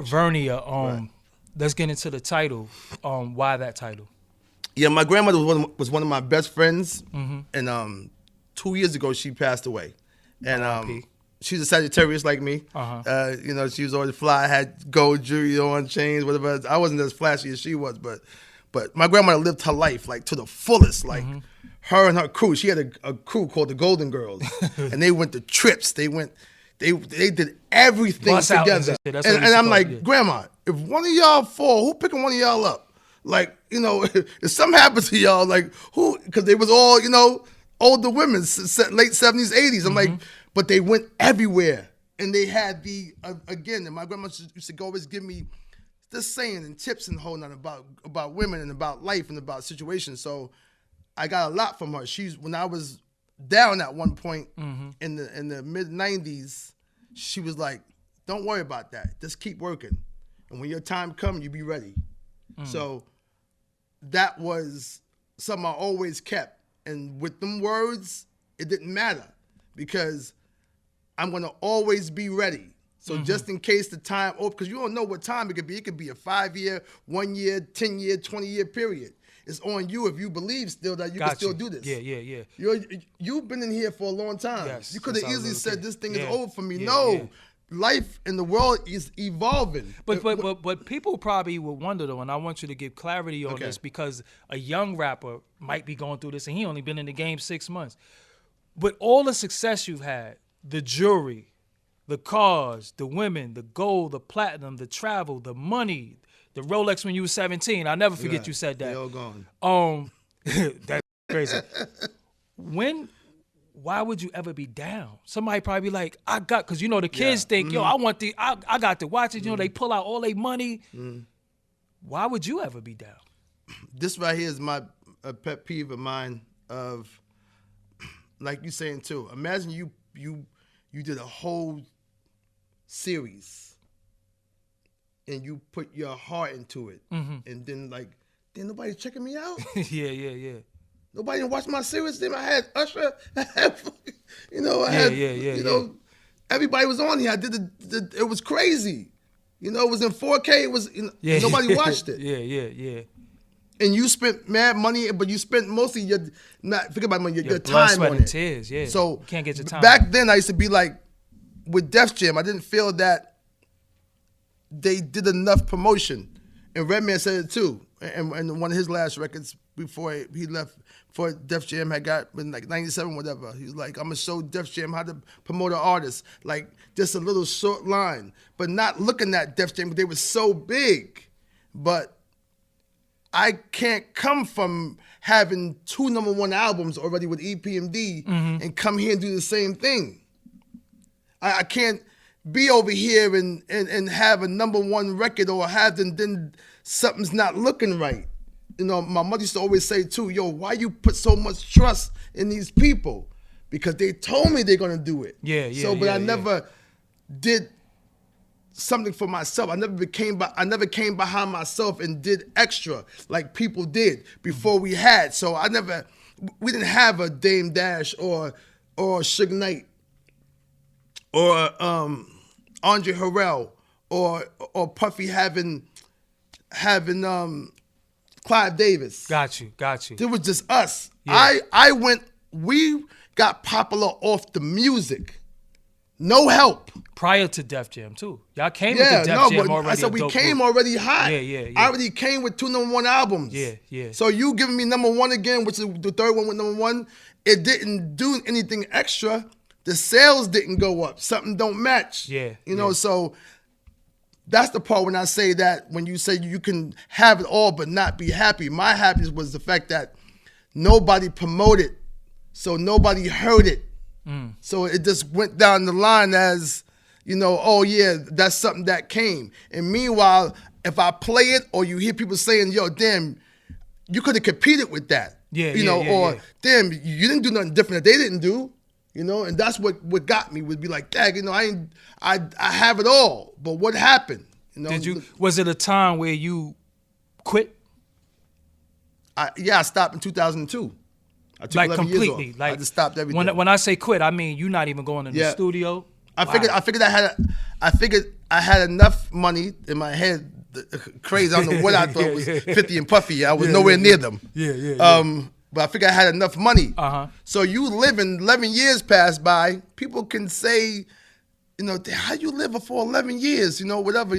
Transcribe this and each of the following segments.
Vernia. Right. Let's get into the title. Why that title? Yeah, my grandmother was one of my best friends, and 2 years ago she passed away, and R.I.P. she's a Sagittarius like me. You know, she was always fly, had gold jewelry on, chains, whatever. I wasn't as flashy as she was, but my grandmother lived her life like to the fullest. Like her and her crew, she had a crew called the Golden Girls, and they went to trips. They did everything Bust out together. and shit. And I'm like, Grandma, if one of y'all fall, who picking one of y'all up? Like, you know, if something happens to y'all, like who? Because they was all, you know, older women, late 70s, 80s. I'm like, but they went everywhere, and they had again. And my grandma used to always give me this saying and tips and whole none about women and about life and about situations. So I got a lot from her. When I was down at one point in the mid 90s, she was like, "Don't worry about that. Just keep working, and when your time comes, you be ready." So that was something I always kept. And with them words, it didn't matter because I'm going to always be ready. So just in case the time, because you don't know what time it could be. It could be a 5-year, 1 year, 10-year, 20-year period. It's on you if you believe still that you can still do this. Yeah. You've been in here for a long time. Yes, you could have since I was a easily little said kid. this thing Yeah. is over for me. Yeah, No. yeah. Life in the world is evolving. But people probably would wonder though, and I want you to give clarity on this because a young rapper might be going through this and he only been in the game 6 months. With all the success you've had, the jewelry, the cars, the women, the gold, the platinum, the travel, the money, the Rolex when you were 17. I'll never forget you said that. They all gone. That's crazy. Why would you ever be down? Somebody probably be like, because you know the kids think, yo, I got to watch it. You know, they pull out all their money. Why would you ever be down? This right here is a pet peeve of mine of, like you saying too, imagine you did a whole series and you put your heart into it and then like, then nobody's checking me out? Yeah. Nobody didn't watch my series. Then I had Usher. You know, you know, everybody was on here. I did it was crazy. You know, it was in 4K. It was, nobody watched it. Yeah. And you spent mad money, but you spent mostly your Blood, time sweat, on and it. tears, yeah. So you can't get your time. Back then, I used to be like, with Def Jam, I didn't feel that they did enough promotion. And Redman said it too. And one of his last records before he left, before Def Jam had got in like 97, whatever, he was like, I'm going to show Def Jam how to promote an artist. Like, just a little short line. But not looking at Def Jam, but they were so big. But I can't come from having 2 #1 albums already with EPMD and come here and do the same thing. I can't be over here and have a #1 record or have then something's not looking right. You know, my mother used to always say too, yo, why you put so much trust in these people? Because they told me they're gonna do it. But I never did something for myself. I never came behind myself and did extra like people did before we had. So we didn't have a Dame Dash or Suge Knight or Andre Harrell or Puffy having Clive Davis. Got you. It was just us. Yeah. We got popular off the music. No help. Prior to Def Jam too. Y'all came with the Def Jam already. I said we came already hot. Yeah. I already came with 2 #1 albums. Yeah. So you giving me #1 again, which is the third one with #1, it didn't do anything extra. The sales didn't go up. Something don't match. Yeah. You know, so that's the part when I say that, when you say you can have it all but not be happy. My happiness was the fact that nobody promoted, so nobody heard it. So it just went down the line as, you know, oh yeah, that's something that came. And meanwhile, if I play it or you hear people saying, yo, damn, you could have competed with that. Damn, you didn't do nothing different that they didn't do. You know, and that's what got me, would be like, dang, you know, I have it all, but what happened? You know, was it a time where you quit? I stopped in 2002. I took like 11 completely, years off. like I just stopped everything. When I say quit, I mean you not even going in the studio. I figured I had enough money in my head. Crazy. I don't know what I thought was 50 and Puffy. I was nowhere near them. But I figured I had enough money. So you live in 11 years pass by. People can say, how you live for 11 years? Whatever.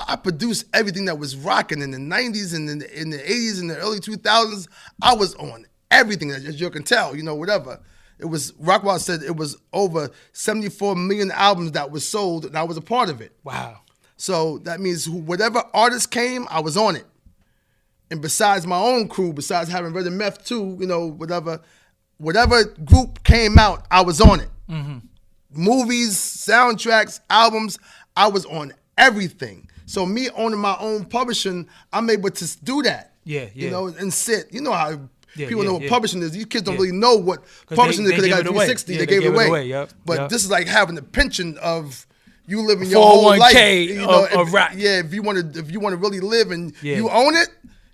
I produced everything that was rocking in the 90s and in the 80s and the early 2000s. I was on everything, as you can tell. Whatever. It was, Rockwell said it was over 74 million albums that was sold, and I was a part of it. Wow. So that means whatever artist came, I was on it. And besides my own crew, besides having Red and Meth too, whatever group came out, I was on it. Movies, soundtracks, albums, I was on everything. So me owning my own publishing, I'm able to do that. And sit. You know how people know what publishing is. These kids don't really know what publishing is because they got 360. They gave it away. But this is like having the pension of you living your whole life. 401k of rap. Yeah, if you want to really live and you own it,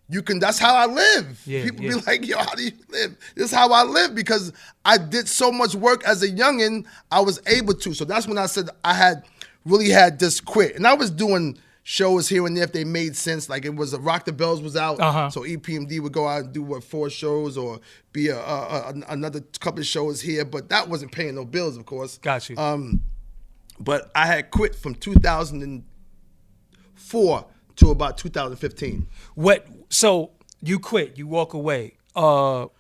you can. That's how I live. People be like, yo, how do you live? This is how I live because I did so much work as a youngin'. I was able to. So that's when I said I really had just quit. And I was doing shows here and there if they made sense. Like it was Rock the Bells was out, so EPMD would go out and do 4 shows or be another couple of shows here, but that wasn't paying no bills, of course. Got you. But I had quit from 2004 to about 2015. So you quit, you walk away. But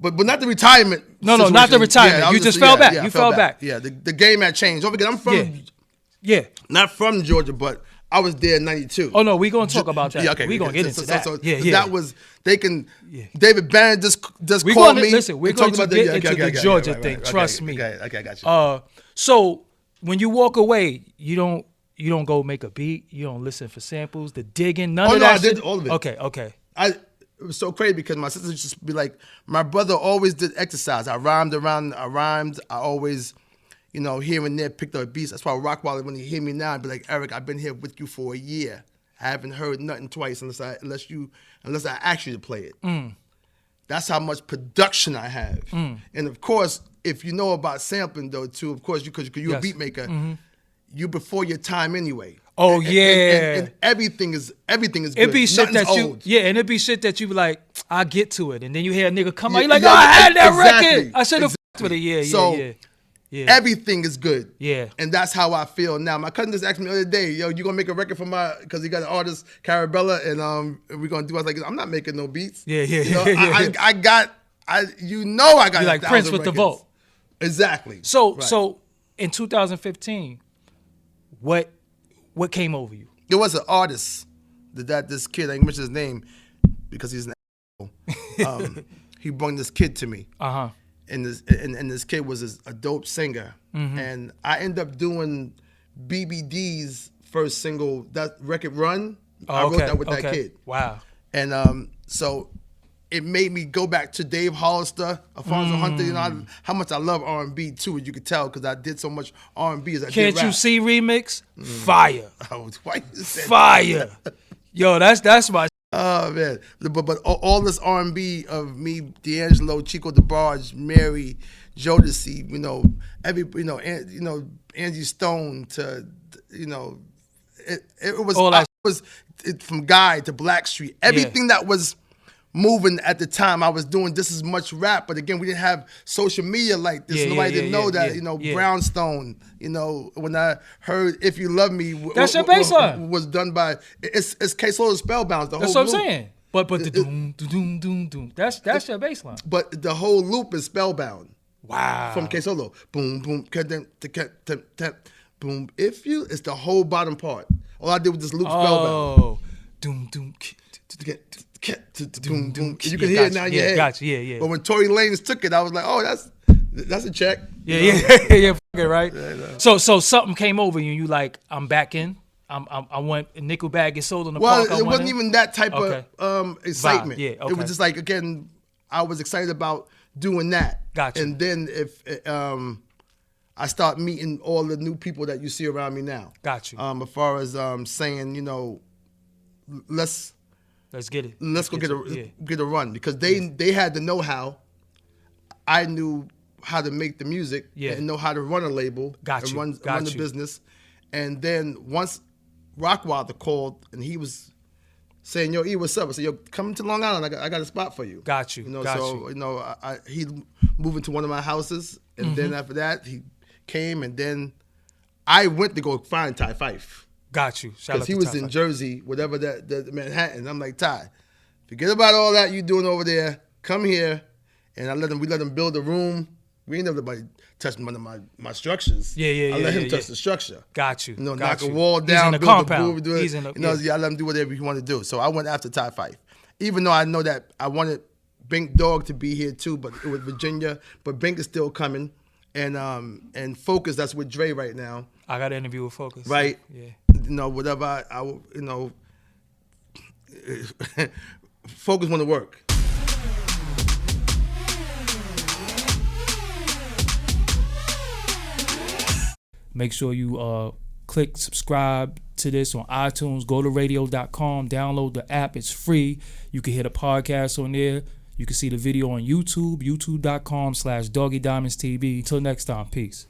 not the retirement. No, not the retirement. You just fell back. You fell back. Yeah, the game had changed. Don't forget, I'm from. Not from Georgia, but I was there in '92. Oh no, we're gonna talk about that. We're gonna get into that. That was David Banner just called me. Listen, we're going to get into the Georgia thing. Trust me. Okay, I got you. So when you walk away, you don't go make a beat. You don't listen for samples, the digging, none of that. I did all of it. Okay. It was so crazy because my sisters just be like, my brother always did exercise. I rhymed. I always, here and there picked up beats. That's why Rockwell, when he hear me now, I'd be like, Eric, I've been here with you for a year. I haven't heard nothing twice unless I ask you to play it. That's how much production I have. And of course, if you know about sampling though too, of course, because you're a beat maker, you before your time anyway. Oh and everything is good. It be shit Nothing's that old. and it be shit that you be like, I'll get to it, and then you hear a nigga come out, you're like, I had that record. I should have f***ed with it. Everything is good. Yeah. And that's how I feel now. My cousin just asked me the other day, yo, you gonna make a record for because he got an artist, Carabella, and we're gonna do. I was like, I'm not making no beats. I got you like Prince with records. the vote. Exactly. So in 2015, what came over you? There was an artist that this kid, I didn't mention his name because he's an asshole. He brought this kid to me. And this kid was a dope singer. And I ended up doing BBD's first single, that record Run. I wrote that with that kid. Wow. And so it made me go back to Dave Hollister, Alfonso Hunter. How much I love R&B too, as you could tell, because I did so much R&B as I did rap. Can't You See remix? Fire. Oh, why you said fire. Yo, that's my. Oh man, but all this R&B of me, D'Angelo, Chico DeBarge, Mary, Jodeci, Angie Stone to, it was all that. From Guy to Blackstreet, everything that was moving at the time. I was doing just as much rap, but again, we didn't have social media like this. Nobody didn't know that. Brownstone. When I heard "If You Love Me," that's your baseline. Was done by it's K-Solo's Spellbound. That's what I'm saying. But the doom doom doom doom. That's your baseline. But the whole loop is Spellbound. Wow. From K-Solo. Boom boom boom. If you, it's the whole bottom part. All I did was just loop Spellbound. Oh. Doom doom. Boom, boom. You can hear it now in your head. Gotcha. Yeah. But when Tory Lanez took it, I was like, oh, that's a check. Yeah, right. So something came over you. You like, I'm back in. I want a nickel bag get sold in the park. Well, it wasn't even that type of excitement. Yeah, okay. It was just like, again, I was excited about doing that. Gotcha. And then if I start meeting all the new people that you see around me now. Gotcha. As far as saying, let's get it. Let's go get a run, because they had the know-how. I knew how to make the music Yeah. and know how to run a label and run the business. And then once Rockwilder called and he was saying, "Yo, E, what's up?" I said, "Yo, come to Long Island. I got a spot for you." Got you. You know, got so you. you know, he moved into one of my houses, and then after that he came, and then I went to go find Ty Fife. Got you. Because he was in Jersey, whatever that Manhattan. I'm like, Ty, forget about all that you doing over there. Come here, and we let him build a room. We ain't never nobody touch one of my structures. Yeah. I let him touch the structure. Got you. You know, got knock a wall down, He's in the build compound. a booth, He's in the, I let him do whatever he wanted to do. So I went after Ty Fife, even though I know that I wanted Bink Dog to be here too, but it was Virginia. But Bink is still coming, and Focus, that's with Dre right now. I got an interview with Focus. Right. Yeah. You know, whatever I you know, Focus want to work. Make sure you click subscribe to this on iTunes. Go to radio.com. Download the app. It's free. You can hear the podcast on there. You can see the video on YouTube. YouTube.com/Doggie Diamonds TV. Until next time. Peace.